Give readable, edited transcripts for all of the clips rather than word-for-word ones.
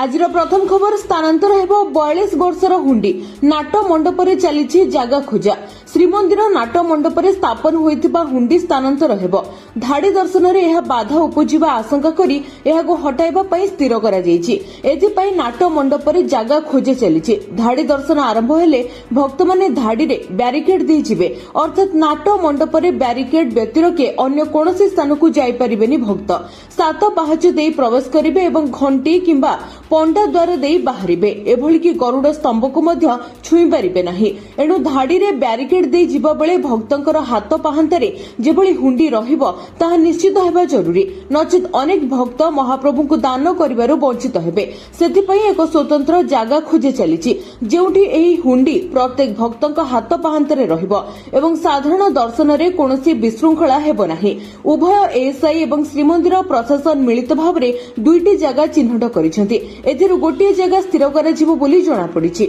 आज प्रथम खबर स्थानांतर हेबो 42 वर्षर हुंडी नाट मंडपरे चलीछि जागा खोजा। श्रीमंदिर नाट मंडपरे स्थापन होइथिबा हुंडी स्थानांतर हेबो। धाड़ी दर्शन रे यह बाधा उपजिबा आशंका करी एहाको हटाइबा पई स्थिर करा जायछि। एथि पई नाट मंडपरे जागा खोजे चलीछि। धाड़ी दर्शन आरंभ हेले भक्त माने धाड़ी रे बैरिकेड दे जिवे, अर्थात नाट मंडपरे बैरिकेड व्यतिरके अन्य कोनोसी स्थान को जाई परिबेनी भक्त। सात पाहाच देई प्रवेश करिवे एवं घंटी किंबा पंडा द्वार देई बाहरिबे। एभली कि गरुड़ स्तंभ को मध्य छुई पारिबे नाही। एणु धाड़ी रे बैरिकेड देई जिबा बेले भक्तंकर हाथ पाहांतारे जेभली हुंडी रहिबो ताहा निश्चित हेबा जरूरी, नचेत अनेक भक्त महाप्रभु को दान करिबारु वंचित हेबे। सेथि पई एक स्वतंत्र जागा खोजे चलीछि जेउठी एही हुंडी प्रत्येक भक्तंक हाथ पाहांतारे रहिबो एवं साधारण दर्शन रे कोनोसी विशृंखला हेबो नाही। उभय एएसआई एवं श्रीमंदिर प्रशासन मिलित भावरे दुईटी जागा चिन्हट करिसेंति। एथिरु गोटिए जागा स्थिर कराजिबो बोली जणा पड़िछि।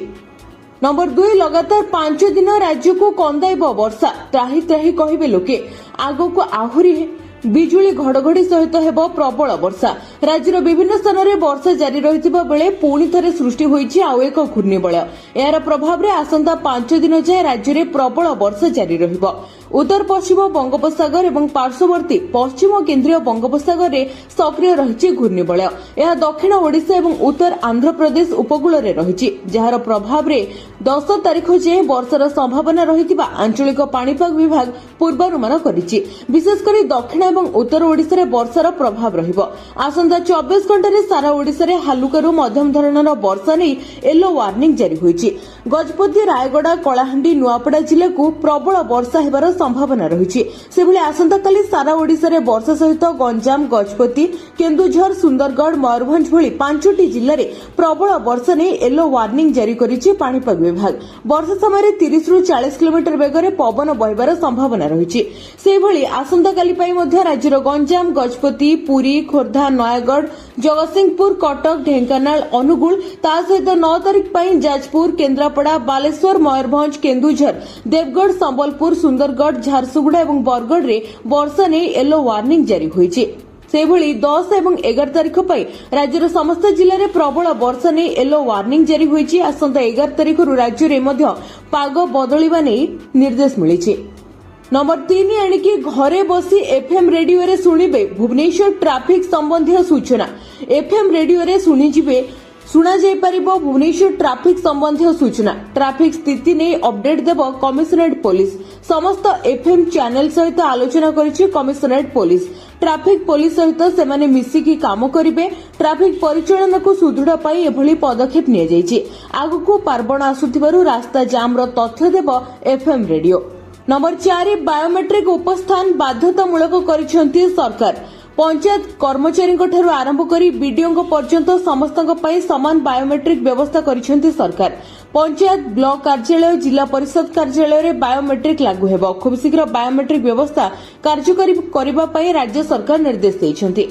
नंबर 2 लगातार 5 दिन राज्य को कंदाइब वर्षा। त्राही त्राही कहिबे लोके, आगो को आहुरी बिजुली घड़घड़ी सहित हेबो प्रबल वर्षा। राज्यर विभिन्न स्थान में वर्षा जारी रहिथिबा बेले पुणी थरे सृष्टि होईछि आउ एक घूर्णिबलय। यार प्रभाव रे आसंता 5 दिन जाय राज्य में प्रबल वर्षा जारी रहिबो। उत्तर पश्चिम बंगोपसागर एवं पार्श्ववर्ती पश्चिम केंद्रीय बंगोपसागर रे सक्रिय रहिछि घूर्णिबलय। यह दक्षिण ओडिशा एवं उत्तर आंध्र प्रदेश उपकूल रे रहिछि, जार प्रभाव रे 10 तारिख जे वर्षार संभावना रहिथिबा आंचलिक पाणीपाग विभाग पूर्वानुमान करिछि। विशेषकर दक्षिण एवं उत्तर ओडिशा रे वर्षार प्रभाव रहिबो। आसंता 24 घंटा रे सारा ओडिशा रे हालुकारू मध्यम धरणर वर्षा नै येलो वार्निंग जारी होईछि। गजपति, रायगड़ा, कलाहांडी, नुआपड़ा जिला को प्रबल वर्षा हेबार संभावना रहिछि। सेभली आसंता काली सारा ओडिशा रे वर्षा सहित गंजाम, गजपति, केन्दुझर, सुंदरगढ़, मयूरभंज भली 5टी जिल्ला रे प्रबल वर्षा नै येलो वार्निंग जारी करिछि पाणीपाग विभाग। वर्षा समय 30 रु 40 किलोमीटर वेगरे पवन बहिबार संभावना रहिछि। सेभली आसंता काली पई मध्य राज्यर गंजाम, गजपति, पुरी, खोर्धा, नयागढ़, जगतसिंहपुर, कटक, ढेंकानाल, अनुगुल ता सहित 9 तारिख पई जाजपुर, केन्द्रापड़ा, बालेश्वर, मयूरभंज, केन्दुझर, देवगढ़, संबलपुर, सुंदरगढ़, झारसुगुड़ा एवं बरगढ़ रे वर्षा नै येलो वार्निंग जारी होईछि। सेभली 10 एवं 11 तारिख पई राज्यर समस्त जिल्ला रे प्रबल वर्षा नै येलो वार्निंग जारी होईछि। आसंता 11 तारिख रु राज्य रे मध्य पाग बदलिबा नै निर्देश मिलिछि। नंबर 3 एणिकी घरे बसी एफएम रेडियो रे सुनिबे भुवनेश्वर ट्राफिक संबंधी सूचना। एफएम रेडियो रे सुना जाई परिबो भुवनेश्वर ट्राफिक संबंधी सूचना। ट्राफिक स्थिति नै अपडेट देबो कमिशनरेट पुलिस। समस्त एफएम चैनल सहित आलोचना करिछि कमिशनरेट पुलिस। ट्राफिक पुलिस सहित सेमाने मिसिकी काम करिवे। ट्राफिक परिचालन को सुदृढ़ पाई एभली पदक्षेप निया जायछि। आगुको पार्बण आसुथिबारु रास्ता जाम रो तथ्य देबो एफएम रेडियो। नंबर 4 बायोमेट्रिक उपस्थान बाध्यतामूलक करिसेंति सरकार। पंचायत कर्मचारी ठारू आरंभ करी बीडीओ पर्यंत समस्त समान बायोमेट्रिक व्यवस्था करिसेंति सरकार। पंचायत, ब्लॉक कार्यालय, जिला परिषद कार्यालय रे बायोमेट्रिक लागू हेबो। खूब शीघ्र बायोमेट्रिक व्यवस्था कार्यकारी करिबा पई राज्य सरकार निर्देश दैछंती।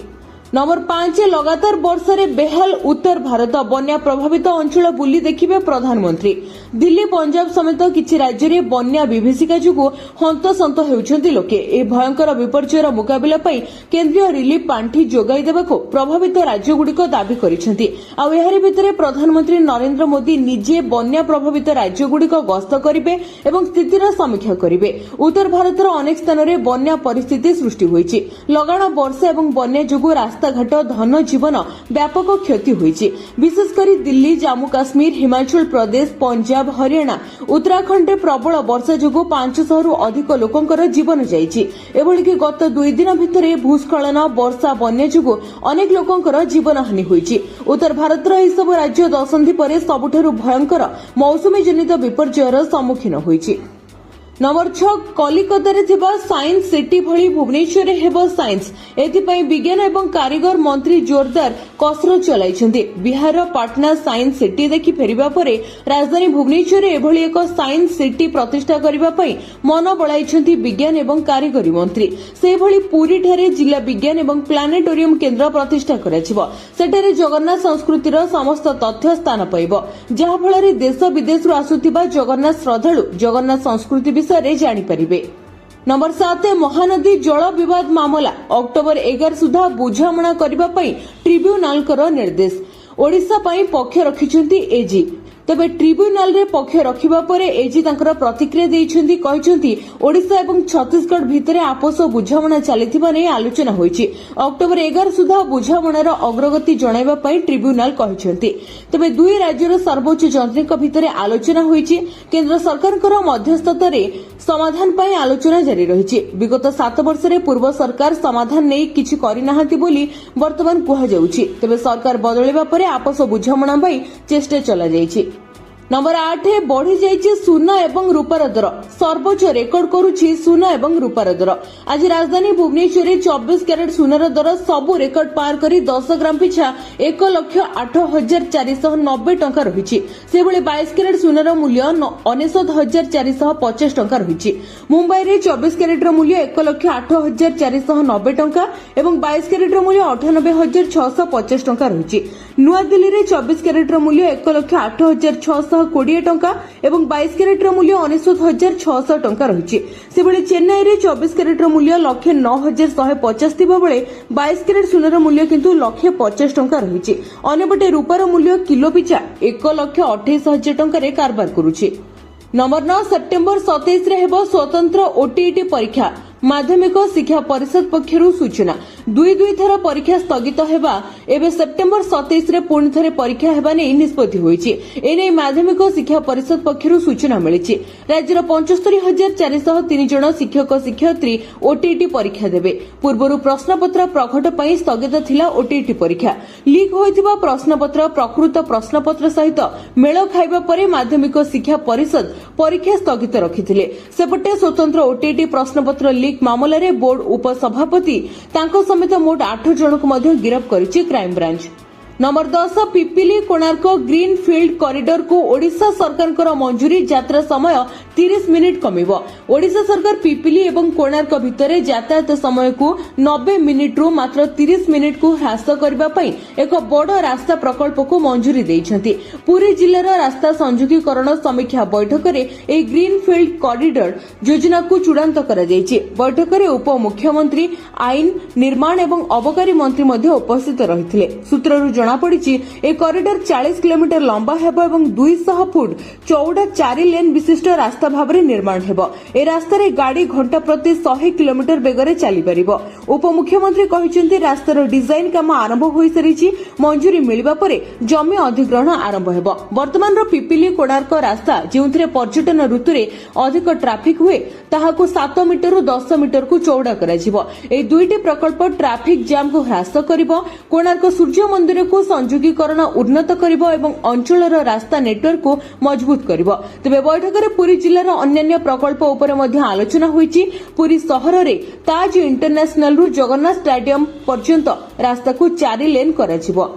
नंबर 5 लगातार वर्षा रे बेहाल उत्तर भारत। बन्या प्रभावित अंचल बुली देखिबे प्रधानमंत्री। दिल्ली, पंजाब समेत किछि राज्य रे बन्या विभीषिका जुगु हंतसंत हेउछंती लोके। ए भयंकर विपर्ययर मुकाबिला पई केंद्रीय रिलीफ पांठी जोगाई देबाको प्रभावित राज्य गुडिको दाबी करिसेंती। आ एहारि भितरे प्रधानमंत्री नरेंद्र मोदी निजे बन्या प्रभावित राज्य गुडिको गस्त करिवे एवं स्थितिर समीक्षा करिवे। उत्तर भारतर अनेक स्थान रे बन्या परिस्थिति सृष्टि होईछि। लगाण वर्षा एवं बन्या जुगु घाट धन जीवन व्यापक क्षति होईछि। विशेषकर दिल्ली, जम्मू काश्मीर, हिमाचल प्रदेश, पंजाब, हरियाणा, उत्तराखंड रे प्रबल वर्षा जोगु 500 रु अधिक लोकंकर जीवन जाईछि। एभली कि गत 2 दिन भितरे भूस्खलन, वर्षा, बन्या जोगु अनेक लोकंकर जीवन हानि होईछि। उत्तर भारतर एही सब राज्य दशंधि परे सबुठारु भयंकर मौसुमी जनित विपर्ययर सम्मुखीन होईछि। नंबर 6 कलिकता रे थिबा साइंस सिटी भली भुवनेश्वर रे हेबो साइंस। एथिपई विज्ञान एवं कारीगर मंत्री जोरदार कसरत चलाइछन्ती। बिहार पाटना साइंस सिटी देखि फेरिबा परे राजधानी भुवनेश्वर रे एभली एक साइंस सिटी प्रतिष्ठा करिबा पई मन बळाइछन्ती विज्ञान एवं कारीगरी मंत्री। से भली पुरी ठारे जिला विज्ञान एवं प्लानेटोरियम केन्द्र प्रतिष्ठा कराजिबो। सेठारे जगन्नाथ संस्कृतिर समस्त तथ्य स्थान पाइबो, जहा फଳରେ देश विदेश रु आसुथिबा जगन्नाथ श्रद्धालु जगन्नाथ संस्कृति विषय जानी परिबे। नंबर 7 महानदी जल विवाद मामला अक्टोबर 11 सुधा बुझामणा करबा पई ट्रिब्यूनाल कर निर्देश। ओडिशा पई पक्ष रखिछंती एजी। तबे ट्रिब्यूनाल रे पक्ष रखिबा परे एजी तांकर प्रतिक्रिया देइछंती, कहिछंती ओडिशा एवं छत्तीसगढ़ भितरे आपस बुझामणा चलिथिबा नै आलोचना होईछि। अक्टोबर 11 सुधा बुझामणार अग्रगति जणाइबा पई ट्रिब्यूनाल कहिछंती। तबे दुई राज्यर सर्वोच्च जंत्रीक भितरे आलोचना होईछि। केंद्र सरकारकर मध्यस्थता रे समाधान पई आलोचना जारी रहिछि। विगत 7 वर्ष रे पूर्व सरकार समाधान नै किछि करिनाहांती बोली वर्तमान कुहा जाउछि। तबे सरकार बदलिबा परे आपस बुझामणा पई चेष्टा चला जाइछि। नंबर 8 बढ़ी जाइछि सुना एवं रूपार दर। सर्वोच्च रेकर्ड करुछि सुना एवं रूपार दर। आज राजधानी भुवनेश्वर में 24 कैरेट सुनार दर सबु रेकर्ड पार करी 10 ग्राम पिछा 1,08,490 टंका रही। से 22 कैरेट सुनार मूल्य 99,450 टंका रही। मुंबई में 24 कैरेट मूल्य 1,08,490 टंका एवं 22 कैरेट मूल्य 98,650 टंका रही। नुआदिल्ली में 24 कैरेट मूल्य 1,08,620 टंका एवं 22 कैरेट मूल्य 99,600 टंका रही। से चेन्नई में 24 कैरेट मूल्य 1,09,150 थिबा बेले 22 कैरेट सुनार मूल्य किंतु 1,50 टंका रही। अन्यपटे रूपार मूल्य किलो पिछा 1,28,000 टंका कारबार करुछि। नंबर 9 सेप्टेम्बर 27 रे हेबो स्वतंत्र ओटीईटी परीक्षा। माध्यमिक शिक्षा परिषद पक्षरु सूचना। दुई थर परीक्षा स्थगित हेबा एबे सेप्टेम्बर 27 रे पुणी थरे परीक्षा हेबा नै निष्पत्ति होईछि। एनै माध्यमिक शिक्षा परिषद पक्षरु सूचना मिलिछि। राज्यर 75,403 जन शिक्षक शिक्षयित्री ओटीईटी परीक्षा देबे। पूर्वरु प्रश्नपत्र प्रकट पई स्थगित थिला ओटीईटी परीक्षा। लीक होइथिबा प्रश्नपत्र प्रकृत प्रश्नपत्र सहित मेल खाइबा परे माध्यमिक शिक्षा परिषद परीक्षा स्थगित रखिथिले। सेपटे स्वतंत्र ओटीईटी प्रश्नपत्र लीक मामला रे बोर्ड उपसभापति तांको समेत मोट 8 जनक मध्य गिरफ्त करिछि crime branch. Number 10 Pipili Konark green field corridor को ओडिशा सरकार मंजूरी। यात्रा समय 30 मिनिट कमिबो। ओडिशा सरकार पिपिली एवं कोणार्क भितरे यातायात समय को 90 मिनिट रु मात्र 30 मिनिट को ह्रास करबा पई एक बड़ रास्ता प्रकल्प को मंजूरी देइछंती। पुरी जिल्लार रास्ता संयोगीकरण समीक्षा बैठक रे ए ग्रीन फील्ड कॉरिडोर योजना को चूड़ांत करा जायछि। बैठक रे उप मुख्यमंत्री आईन निर्माण एवं अबकारी मंत्री मध्ये उपस्थित रहिथिले। सूत्ररु जना पड़ी ए कॉरिडोर 40 किलोमीटर लंबा हेबो एवं 200 फुट चौड़ा 4 लेन विशिष्ट रास्ता भाबरे निर्माण हेबो। ए रास्ता रे गाड़ी घंटा प्रति 100 किलोमीटर बेगरे चली परिबो। उप मुख्यमंत्री कहिसेंती रास्तार डिजाइन काम आरंभ होई सरिछि। मंजूरी मिलिबा परे जमी अधिग्रहण आरंभ हेबो। वर्तमान रो पिपिली कोणार्क रास्ता जेउथरे पर्यटन ऋतु रे अधिक ट्रैफिक हुए ताहाको 7 मीटर रु 10 मीटर को चौड़ा कराजिबो। ए दुईटी प्रकल्प ट्रैफिक जाम को ह्रास करिबो। कोणार्क सूर्य मंदिर को संयोगीकरण उन्नत करिबो एवं अंचलर रास्ता नेटवर्क को मजबूत करिबो। तबे बैठक रे पुरी जिल्लार अन्य प्रकल्प उपरे मध्ये आलोचना होईछि। पुरी शहर रे ताज इंटरनेशनल रु जगन्नाथ स्टेडियम पर्यंत रास्ता को 4 लेन कराजिबो।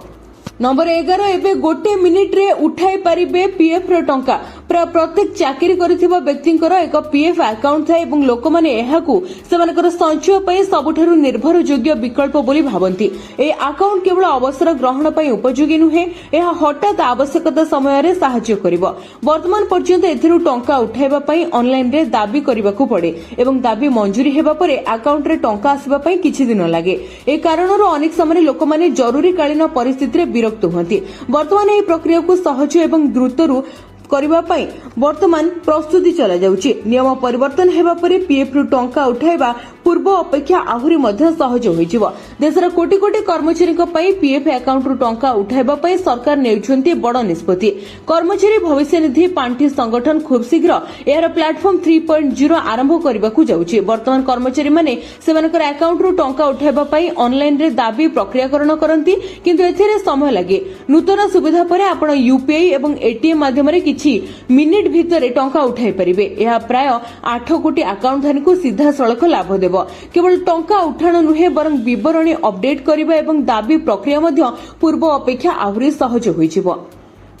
नंबर 11 एबे गोटे मिनिट रे उठाई पारिबे पीएफ रो टंका। प्रत्येक चाकरी करिथिबा व्यक्तिंकर एक पीएफ अकाउंट थाए एवं लोकमाने एहाकू सेमानकर संचय पई सबुठारु निर्भर योग्य विकल्प बोली भाबंती। ए अकाउंट केवल अवसर ग्रहण पई उपयोगी नुहे, एहा हठात आवश्यकता समय रे सहाय्य करिवो। वर्तमान पर्यंत एथिरु टंका उठाइबा पई ऑनलाइन रे दाबी करिबाकू पड़े एवं दाबी मंजूरी हेबा परे अकाउंट रे टंका आसीबा पई किछि दिन लागे। ए कारणरो अनेक समय लोकमाने जरूरीकालीन परिस्थिति रे विरक्त हुअंती। वर्तमान एही प्रक्रिया को सहज एवं द्रुतरु करबा पई वर्तमान प्रस्तुति चला जाउची। नियम परिवर्तन हेबा परे पीएफ रु टंका उठाइबा पूर्व अपेक्षा आहुरी मध्य सहज होइजिवो। देशर कोटी कोटी कर्मचारी पई पीएफ अकाउंट रु टंका उठाइबा पई सरकार नेउछन्ती बड़ निष्पत्ति। कर्मचारी भविष्य निधि पांठी संगठन खूब शीघ्र एहार प्लेटफॉर्म 3.0 आरंभ करबाकू जाउची। वर्तमान कर्मचारी माने सेमानकर अकाउंट रु टंका उठाइबा पई ऑनलाइन रे दाबी प्रक्रियाकरण करंती, किंतु एथिरे समय लागे। नूतन सुविधा परे आपण यूपीआई एवं एटीएम माध्यम रे मिनिट भितर टंका उठाई पारिबे। यह प्राय 8 कोटी अकाउंट धारी को सीधा सड़क लाभ देव। केवल टंका उठाण नुहे बरं विवरणी अपडेट करबा एवं दाबी प्रक्रिया मध्य पूर्व अपेक्षा आहुरी सहज होइजिवो।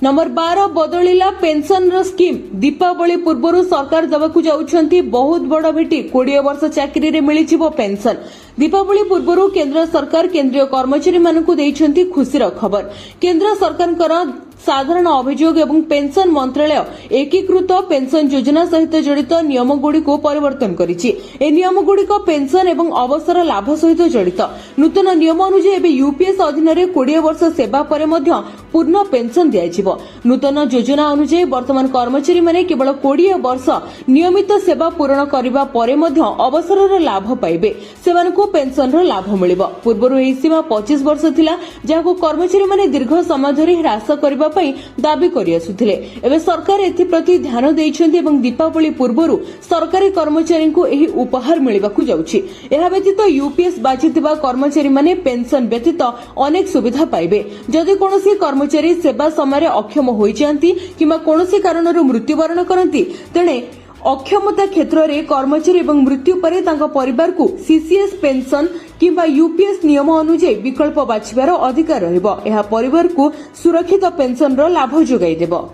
नंबर 12 बदलिला पेंशन रो स्कीम। दीपावली पूर्व सरकार दबाकू जाउछंती बहुत बड़ भेटी। 20 वर्ष चाकरी रे मिलिजिवो पेंशन। दीपावली पूर्व केंद्र सरकार केंद्रीय कर्मचारी मानकू देइछंती खुशीर खबर। केंद्र सरकारकर साधारण अभियोग एवं पेंशन मंत्रालय एकीकृत पेंशन योजना सहित जड़ित नियमगुड़ी परिवर्तन करिछि। ए नियमगुड़िक पेंशन एवं अवसर लाभ सहित जड़ित। नूतन नियम अनुसार एबे यूपीएस अधीन 20 वर्ष सेवा पर मध्य पूर्ण पेंशन दियाजिव। नूतन योजना अनुसार वर्तमान कर्मचारी माने केवल 20 वर्ष नियमित सेवा पूर्ण करबा परे मध्य अवसरर लाभ पाइबे। सेमानकु पेंशनर लाभ मिलिबो। पूर्वरु एही सीमा 25 वर्ष थिला, जाहाको कर्मचारी माने दीर्घ समय धरि ह्रास करबा पई दाबी करि आसुथिले। एबे सरकार एथि प्रति ध्यान दैछन्ति एवं दीपावली पूर्वरु सरकारी कर्मचारी को एही उपहार मिलिबाकु जाउछि। एहा व्यतीत यूपीएस बाछिथिबा कर्मचारी माने पेंशन व्यतीत अनेक सुविधा पाइबे। जदि कोनोसी कर्मचारी सेवा समय अक्षम होई जांती किंबा कोनोसी कारणरु मृत्युवरण करंती तेणे अक्षमता क्षेत्र में कर्मचारी एवं मृत्यु पर परिवार को सीसीएस पेंशन किंबा यूपीएस नियम अनुसार विकल्प बाछिबार अधिकार रहिबो। एहा परिवार को सुरक्षित पेंशन लाभ जोगाई देबो।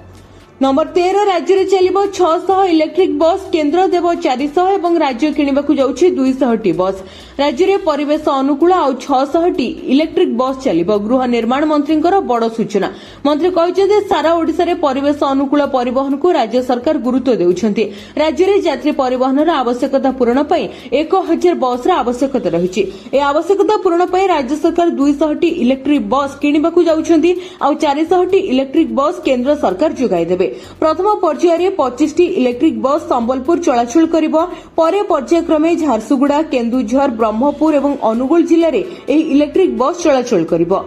नंबर 13 राज्य में चलिबो 600 इलेक्ट्रिक बस। केंद्र देव 400 एवं राज्य किणवाकू जाउछि 200 बस। राज्य में परिवेश अनुकूल आ 600 इलेक्ट्रिक बस चलिबो। गृह निर्माण मंत्री बड़ सूचना। मंत्री कहते सारा ओडिशा रे परिवेश अनुकूल परिवहन को राज्य सरकार गुरुत्व देउछन्ति। राज्य में यात्री परिवहन आवश्यकता पूरण पई 1000 बस आवश्यकता रहिछि। ए आवश्यकता पूरण पई राज्य सरकार 200 इलेक्ट्रिक बस किणवाकू जाउछन्ति आ 400 इलेक्ट्रिक बस केंद्र सरकार जोगाई देबे। प्रथम पर्याय 25 इलेक्ट्रिक बस संबलपुर चलाचल करिबो। परे पर्यायक्रमे झारसुगुड़ा, केन्दुझर, ब्रह्मपुर एवं अनुगुल जिले में एही इलेक्ट्रिक बस चलाचल करिबो।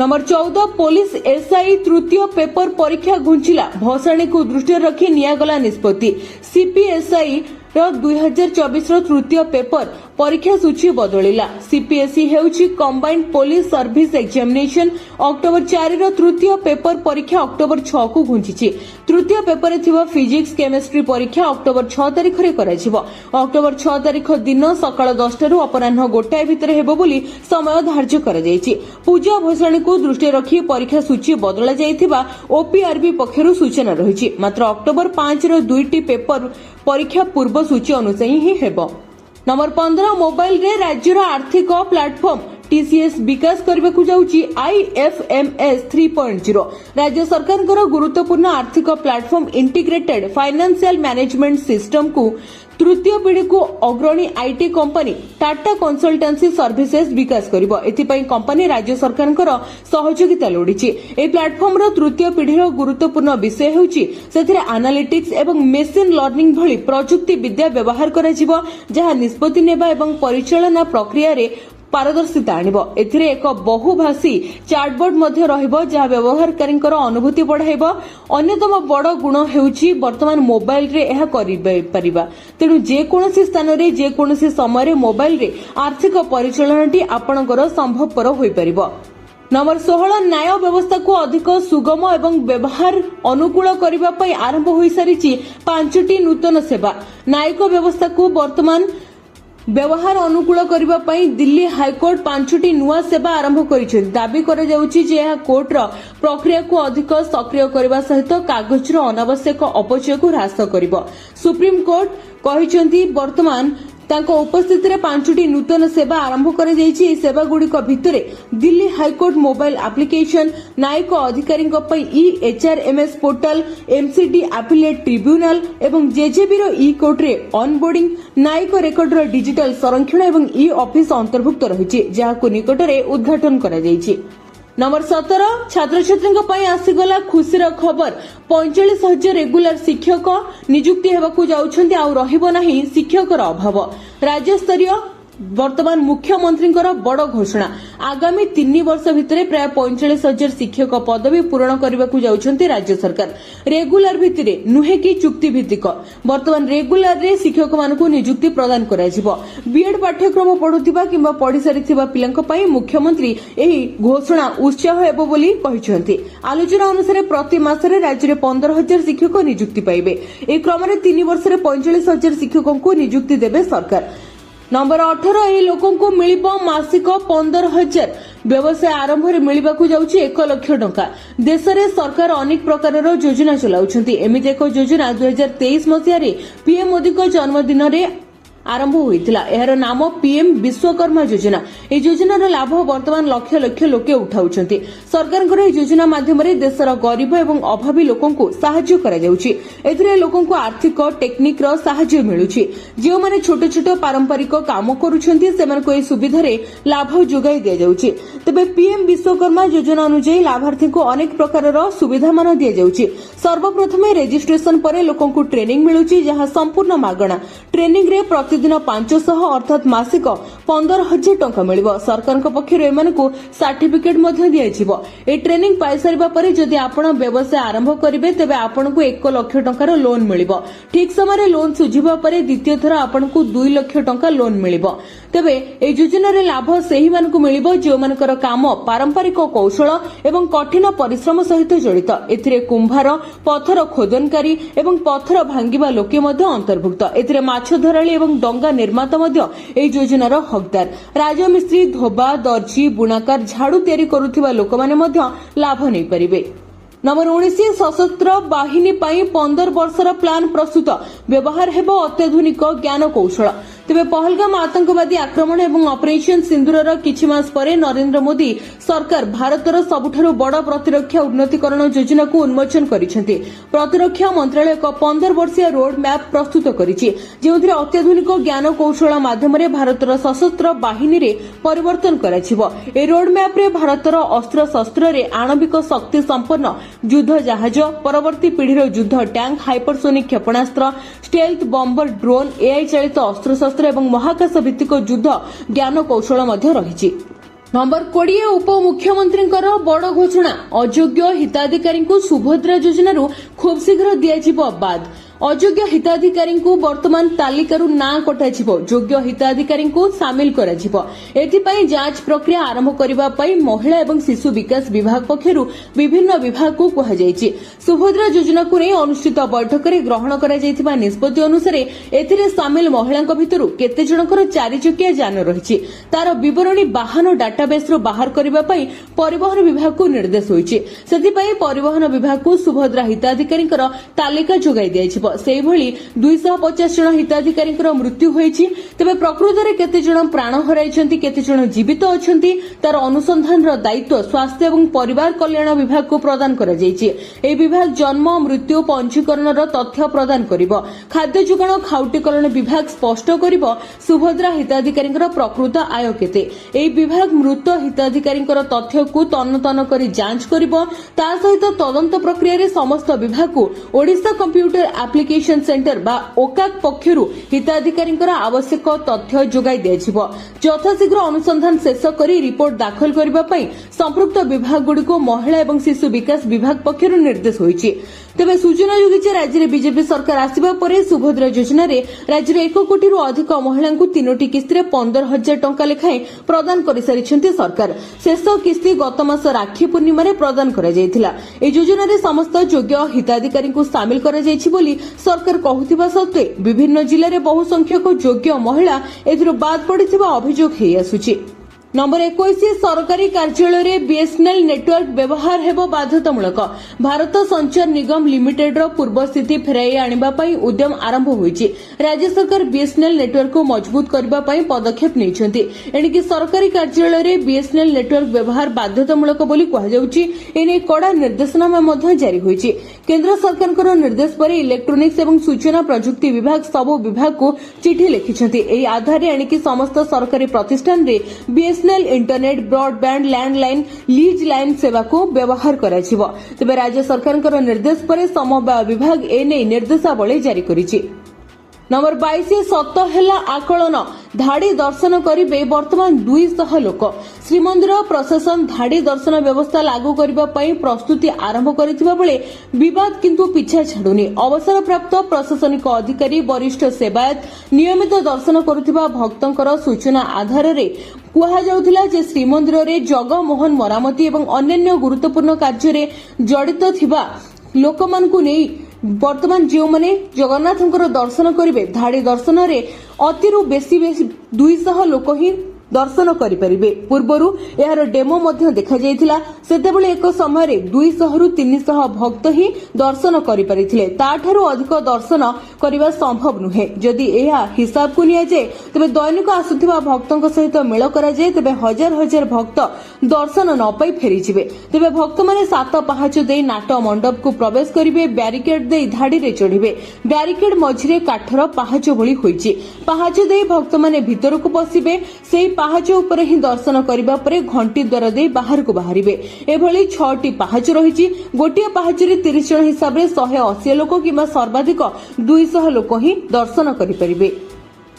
नंबर 14 पुलिस एसआई तृतीय पेपर परीक्षा घुंचिला। भसाणी को दृष्टि रखी नियागला निष्पत्ति। सीपीएसआई 2024 तृतीय पेपर परीक्षा सूची बदलिला। सीपीएसई हेउची combined police service examination. October 4 तृतीय पेपर परीक्षा अक्टोबर 6 को घुंचिछि। तृतीय पेपर थिबा फिजिक्स केमिस्ट्री परीक्षा अक्टोबर 6 तारिख रे कराजिबो। अक्टोबर 6 तारिख दिन सकाळ 10 रु अपराह्न 1 भितर हेबो बोली समय धार्य करा जायछि। पूजा भसाणी को दृष्टि रखी परीक्षा सूची बदला जायथिबा ओपीआरबी पक्षरु सूचना रहिछि। मात्र अक्टोबर 5 रो 2टी पेपर परीक्षा पूर्व सूची अनुसार ही हेबो। नंबर 15 मोबाइल रे राज्यर आर्थिक प्लाटफॉर्म टीसीएस विकास करने को जाउची आईएफएमएस 3.0। राज्य सरकार गुरुत्वपूर्ण आर्थिक platform integrated financial management system को तृतीय पीढ़ी को अग्रणी IT company Tata consultancy services विकास करिबो। एथिपई कंपनी राज्य सरकार सहयोगिता लोडिछि। ए प्लाटफॉर्म रो तृतीय पीढ़ीर गुरुत्वपूर्ण विषय हेउछि सेथिरे एनालिटिक्स एवं मेशिन लर्निंग भली प्रजुक्ति विद्या व्यवहार कराजिबो, जहा निष्पत्ति नेबा एवं परिचालना प्रक्रिया रे पारदर्शिता आनिबो। एथिरे एक बहुभाषी चैटबॉट मध्ये रहिबो, जहा व्यवहारकारींकर अनुभूति बढ़ाइबो। अन्यतम बड़ गुण हेउछि वर्तमान मोबाइल रे एहा करिबा। तेणु जे कोनोसी स्थान रे जे कोनोसी समय रे मोबाइल रे आर्थिक परिचालनाटी आपणकर संभवपर होई परिबो। नंबर 16 न्याय व्यवस्था को अधिक सुगम एवं व्यवहार अनुकूल करबा पई आरंभ होई सारिछि 5टी नूतन सेवा। न्यायिक व्यवस्था को वर्तमान व्यवहार अनुकूल करबा पई दिल्ली हाईकोर्ट 5टी नुआ सेवा आरंभ करिछि। दाबी करा जाउछि जे यह कोर्टर प्रक्रिया को अधिक सक्रिय करबा सहित कागजर अनावश्यक अपचय को ह्रास करिबो। सुप्रीम कोर्ट कहिसंती वर्तमान तांको उपस्थिति रे 5टी नूतन सेवा आरंभ करा जायछि। ए सेवा गुडिक भितरे दिल्ली हाईकोर्ट मोबाइल एप्लिकेशन, न्यायिक अधिकारी ई-एचआरएमएस पोर्टल, एमसीडी एपिलेट ट्रिब्यूनल एवं जेजेबी रो ई कोर्ट रे ऑनबोर्डिंग, न्यायिक रेकर्ड रो डिजिटल संरक्षण एवं ई ऑफिस अंतर्भुक्त रहिछि, जाहाको निकटरे उद्घाटन करा जायछि। नंबर 17 छात्र छात्री आसीगला खुशीर खबर। 45,000 रेगुलर शिक्षक नियुक्ति हेबाकू जाउछन्ति आ रहिबो नाही शिक्षकर अभाव। राज्य स्तरीय वर्तमान मुख्यमंत्री बड़ घोषणा। आगामी 3 वर्ष भितर प्राय 45,000 शिक्षक पदवी पूरण करने जाउछन्ति राज्य सरकार। रेगुलर भित्तिरे नुहे कि चुक्ति भित्तिक वर्तमान रेगुलर रे शिक्षक मानकू नियुक्ति प्रदान कराजिबो। बीएड पाठ्यक्रम पढुथिबा किंबा पढि सारिथिबा पिलांक पई मुख्यमंत्री एही घोषणा उत्साह हेबो बोली कहिसन्ति। आलोचना अनुसार प्रति मासरे राज्य में 15,000 शिक्षक नियुक्ति पाइबे। ए क्रम में 3 वर्ष में 45,000 शिक्षकों नियुक्ति देबे सरकार। नंबर 18 एही लोकों को मिलिबो मासिक 15,000। व्यवसाय आरंभ रे मिलिबाकू जाउछि 1 लाख टंका। देश रे सरकार अनेक प्रकार योजना चलाउछन्ति। एमिति एक योजना 2023 मसिया रे पीएम मोदी को जन्मदिन रे आरंभ होइतिला। एहर नाम पीएम विश्वकर्मा योजना। ए योजनार लाभ वर्तमान लक्ष लक्ष लोके उठाउछन्ति। सरकारଙ୍କର ଏହି योजना माध्यमରେ देशर गरीब एवं अभावी लोकଙ୍କୁ साहाय्य करा जाउछि। एथिरे लोकଙ୍କୁ आर्थिक टेक्निक रो साहाय्य मिलुछि। जे माने छोट छोट पारंपरिक काम करूछन्ति सेमानको ଏହି सुविधारे लाभ जोगाई दिया जाउछि। तबे पीएम विश्वकर्मा योजना अनुसार लाभार्थी को अनेक प्रकारर सुविधा मान दिया जाउछि। सर्वप्रथम रेजिस्ट्रेशन पर लोकଙ୍କୁ ट्रेनिंग मिलुछि जहां संपूर्ण मागणा। ट्रेनिंग रे प्रतिदिन 500 अर्थात मासिक 15,000 टंका मिलिबो। सरकारक पक्षरु एमानकु सर्टिफिकेट मध्ये दिया जिवो। ए ट्रेनिंग पाइ सारिबा परे जदि आपण व्यवसाय आरंभ करिवे तबे आपनकु 1 लाख टंकार लोन मिलिबो। ठीक समय लोन सुझिबा परे द्वितीय थर आपनकु 2 लाख टंका लोन मिलिबो। तबे ए योजना रे लाभ सेही मानकु मिलिबो जे मानकर काम पारंपरिक कौशल एवं कठिन परिश्रम सहित जड़ित। एथिरे कुंभार, पत्थर खोदनकारी एवं पत्थर भांगिबा लोके मध्ये अंतर्भुक्त। एथिरे माछ धराळी एवं डंगा निर्माता मध्ये ए योजनार हकदार। राजमिस्त्री, धोबा, दर्जी, बुणाकार, झाड़ू तयारी करुथिबा लोक माने मध्ये लाभ नै परिबे। नंबर 19 सशस्त्र बाहिनी पाई 15 वर्षर प्लान प्रस्तुत। व्यवहार हेबो अत्याधुनिक ज्ञान कौशल। तेबे पहलगाम आतंकवादी आक्रमण एवं ऑपरेशन सिंदूरर किछि मास परे नरेंद्र मोदी सरकार भारतर सबुठारु बड़ प्रतिरक्षा उन्नतीकरण योजना को उन्मोचन करिसेंति। प्रतिरक्षा मंत्रालय एक 15 वर्षीय रोड मैप प्रस्तुत करिछि जेउथिरे अत्याधुनिक ज्ञान कौशल माध्यमरे भारतर सशस्त्र बाहिनी रे परिवर्तन कराजिवो। ए रोड मैप रे भारतर अस्त्र शस्त्र रे आणविक शक्ति संपन्न युद्ध जहाज, परवर्ती पीढ़ीर युद्ध टैंक, हाइपरसोनिक क्षेपणास्त्र, स्टेल्थ बम्बर, ड्रोन, एआई चालित अस्त्र शस्त्र एवं महाकाश भित्तिक युद्ध ज्ञान कौशल मध्य रहिछि। नंबर 20 उपमुख्यमंत्री बड़ घोषणा। अयोग्य हिताधिकारी सुभद्रा योजना खूब शीघ्र दिया बाद। अयोग्य हिताधिकारी वर्तमान तालिकारु ना कटाजिवो। योग्य हिताधिकारी सामिल कराजिवो। एथिपाई जांच प्रक्रिया आरंभ करिबा पई महिला एवं शिशु विकास विभाग पक्षरु विभिन्न विभाग को कहा जायछि। सुभद्रा योजना को नै अनुष्ठित बैठक रे ग्रहण करा जायथिबा निष्पत्ति अनुसार एथिरे सामिल महिलांक भितरु केते जनकर 4 चकिया यान रहिछि तार विवरणी वाहन डाटाबेस रो बाहर करिबा पई परिवहन विभाग को निर्देश होइछि। सेथिपाई परिवहन विभाग को सुभद्रा हिताधिकारी तालिका जोगाई दियाछि। सेही भली 250 जन हिताधिकारी मृत्यु होइछि। तबे प्रकृत रे केते जन प्राण हराइछन्ति, केते जन जीवित अछन्ति तार अनुसंधान रो दायित्व स्वास्थ्य एवं परिवार कल्याण विभाग को प्रदान करा जायछि। ए विभाग जन्म, मृत्यु, पंजीकरण रो तथ्य प्रदान करिवो। खाद्य जोगाण खाउटीकरण विभाग स्पष्ट करिवो सुभद्रा हिताधिकारी प्रकृत आय केते। ए विभाग मृत हिताधिकारी तथ्य को तन्न तन्न करी जांच करिवो। ता सहित तदंत प्रक्रिया रे समस्त विभाग को ओडिशा कंप्यूटर एप्लिकेशन सेंटर बा ओकाक पक्षरु हिताधिकारी आवश्यक तथ्य जोगाई दियाजिवो। यथाशीघ्र अनुसंधान शेष करी रिपोर्ट दाखल करबा पई संपृक्त विभाग गुड़िको महिला एवं शिशु विकास विभाग पक्षरु निर्देश होइछि। तेबे सूचना योगी राज्य में बीजेपी सरकार आसिबा परे सुभद्रा योजना रे राज्य में 1 कोटी अधिक महिला 3टी किस्ती 15,000 टंका लेखाएं प्रदान कर सारिछन्ति सरकार। शेष किस्ती गत मास राखी पूर्णिमा रे प्रदान करा जायथिला। ए योजना रे समस्त योग्य हिताधिकारी को शामिल करा जायछि बोली सरकार कहूथिबा सत्वे विभिन्न जिल्ला रे बहु संख्यक योग्य महिला एथिरो बाद पड़िथिबा अभियोग हेइ आसुछि। नंबर 21 सरकारी कार्यालय रे बीएसएनएल नेटवर्क व्यवहार हेबो बाध्यतामूलक। भारत संचार निगम लिमिटेड रो पूर्व स्थिति फेराई आनिबा पई उद्यम आरंभ होईछि। राज्य सरकार बीएसएनएल नेटवर्क को मजबूत करबा पई पदक्षेप नेइछन्ति। एणिकि सरकारी कार्यालय रे बीएसएनएल नेटवर्क व्यवहार बाध्यतामूलक बोली कहा जाउछि। एने कड़ा निर्देशनामा मध्ये जारी होईछि। केंद्र सरकारଙ୍କର निर्देश पर इलेक्ट्रोनिक्स एवं सूचना प्रजुक्ति विभाग सब विभाग को चिठी लिखिछन्ति। एही आधार रे एणिकि समस्त सरकारी प्रतिष्ठान रे BSNL internet, broadband, landline, lease line सेवा को व्यवहार कराजिवो। तबे राज्य सरकारଙ୍କର निर्देश पर समवाय विभाग एने निर्देशावली जारी करिछि। नंबर 22 सत हेला आकलन। धाड़ी दर्शन करिबे वर्तमान 200 लोक। श्रीमंदिर प्रशासन धाड़ी दर्शन व्यवस्था लागू करबा पई प्रस्तुति आरंभ करिथिबा बेले विवाद किंतु पिछा छाडुनी। अवसर प्राप्त प्रशासनिक अधिकारी, वरिष्ठ सेवायत नियमित दर्शन करुथिबा भक्तंकर सूचना आधार रे कुहा जाउथिला जे श्रीमंदिर रे जगमोहन मरामती एवं अन्य गुरुत्वपूर्ण कार्य रे जड़ित थिबा लोकमानकु नै वर्तमान जो माने जगन्नाथंकर दर्शन करिवे धाड़ी दर्शन रे अतिरु बेसी 200 लोक ही दर्शन करिपरिबे। पूर्वरु एहार डेमो मध्य देखा जायतिला। सेतेबेले एक समय 200 रु 300 भक्त ही दर्शन करिपरिथिले। ताठारु अधिक दर्शन करिबा संभव नुहे। जदि एहा हिसाब को निया जाय तबे दैनिक आसुथिबा भक्तक सहित मेल करा जाय तबे हजार हजार भक्त दर्शन न पाई फेरी जिवे। तबे भक्त माने सात पहाच देई नाट मंडप को प्रवेश करिवे। बैरिकेड देई धाड़ी रे चढ़िवे। बैरिकेड मझिरे काठर पहाच भली होईची। पहाच देई भक्त माने भीतर को पसिबे। सेही पहाच ऊपर ही दर्शन करिबा परे घंटी द्वार देई बाहर को बाहरिबे। एभली 6टी पहाच रहिची। गोटिए पहाच रे 30 जण हिसाब रे 180 लोक किबा सर्वाधिक 200 लोक ही दर्शन करिपरिबे।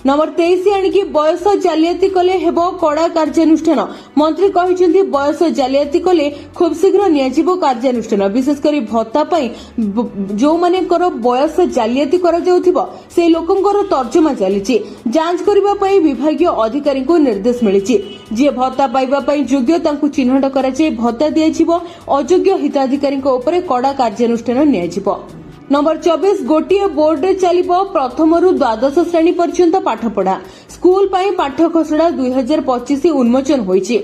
नंबर 23 आनिकी बयस जालियाती कले हेबो कड़ा कार्यानुष्ठान। मंत्री कहिसेंती बयस जालियाती कले खूब शीघ्र नियाजिबो कार्यानुष्ठान। विशेषकर भत्ता पई जो मानेकर बयस जालियाती करा जाउथिबो से लोकंकर तर्जमा चलीची। जांच करिबा पई विभागीय अधिकारी को निर्देश मिलिची। जे भत्ता पाइबा पई योग्य तांकु चिन्हट करा जाय भत्ता दियाजिबो। अयोग्य हिताधिकारी को ऊपर कड़ा कार्यानुष्ठान नियाजिबो। नंबर 24 गोटिए बोर्ड रे चलिबो प्रथम रु द्वादश श्रेणी पर्यंत पाठपढ़ा। स्कूल पाई पाठ खसड़ा 2025 उन्मोचन होईची।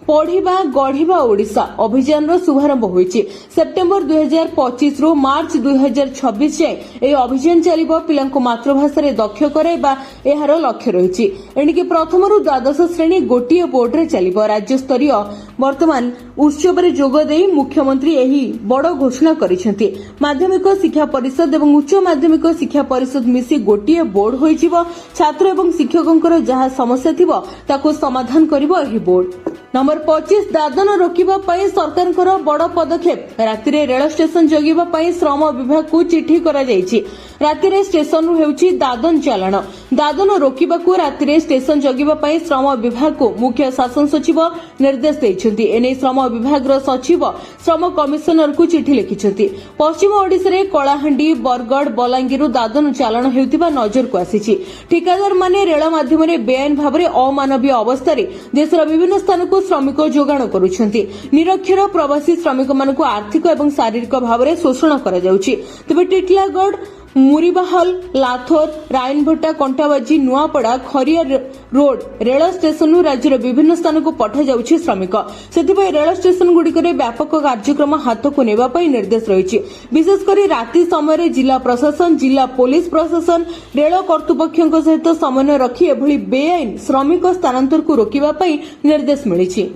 पढ़िबा गढ़िबा ओडिशा अभियान शुभारंभ होईची। सेप्टेम्बर 2025 रु मार्च 2026 जाए ए अभियान चलिबो। पिलांको मातृभाषा रे दक्ष कराइबा एहार लक्ष्य रहिची। एणिके प्रथम रु द्वादश श्रेणी गोटिए बोर्ड रे चलिबो। राज्य स्तरीय वर्तमान उत्सव रे जोग देई मुख्यमंत्री एही बड़ घोषणा करिसेंती। माध्यमिक शिक्षा परिषद एवं उच्च माध्यमिक शिक्षा परिषद मिसी गोटिए बोर्ड होईजिबो। छात्र एवं शिक्षकंकर जहा समस्या थिबो ताको समाधान करिबो एही बोर्ड। नंबर 25 दादन रोकिबा पई सरकारकर बड़ पदक्षेप। राति रे रेल स्टेशन जगिबा पई श्रम विभाग को चिठी करा जायछि। राति रे स्टेशन रु हेउछि दादन चालाण। दादन रोकिबा को राति रे स्टेशन जगिबा पई श्रम विभाग को मुख्य शासन सचिव निर्देश दैछन्ति। एने श्रम विभाग रो सचिव श्रम कमिशनर को चिठी लिखिछन्ति। पश्चिम ओडिसा रे कलाहांडी बरगढ़ बलांगीर दादन चालाण हेउतिबा नजर को आसीछि। ठिकादार माने रेल माध्यम रे बेआईन भाबरे अमानवीय अवस्था रे देशर विभिन्न स्थान को श्रमिक जोगाण करुछन्ति। निरक्षर प्रवासी श्रमिक मानकु आर्थिक एवं शारीरिक भावरे शोषण करा जाउछि। तबे टिटलागढ़ मुरीबाहल लाथोर रायनभट्टा कंटाबाजी नुआपड़ा खरिया रोड रेल स्टेशन राज्यर विभिन्न स्थान को पठा जाउछि श्रमिक। सेथिपई रेल स्टेशन गुड़िकरे व्यापक कार्यक्रम हाथ को नेबा पई निर्देश रहिछि। विशेषकर राति समय जिला प्रशासन जिला पुलिस प्रशासन रेल कर्तृपक्षों सहित समन्वय रखी एभली बेआईन श्रमिक स्थानांतर को रोकिबा पई निर्देश मिलिछि।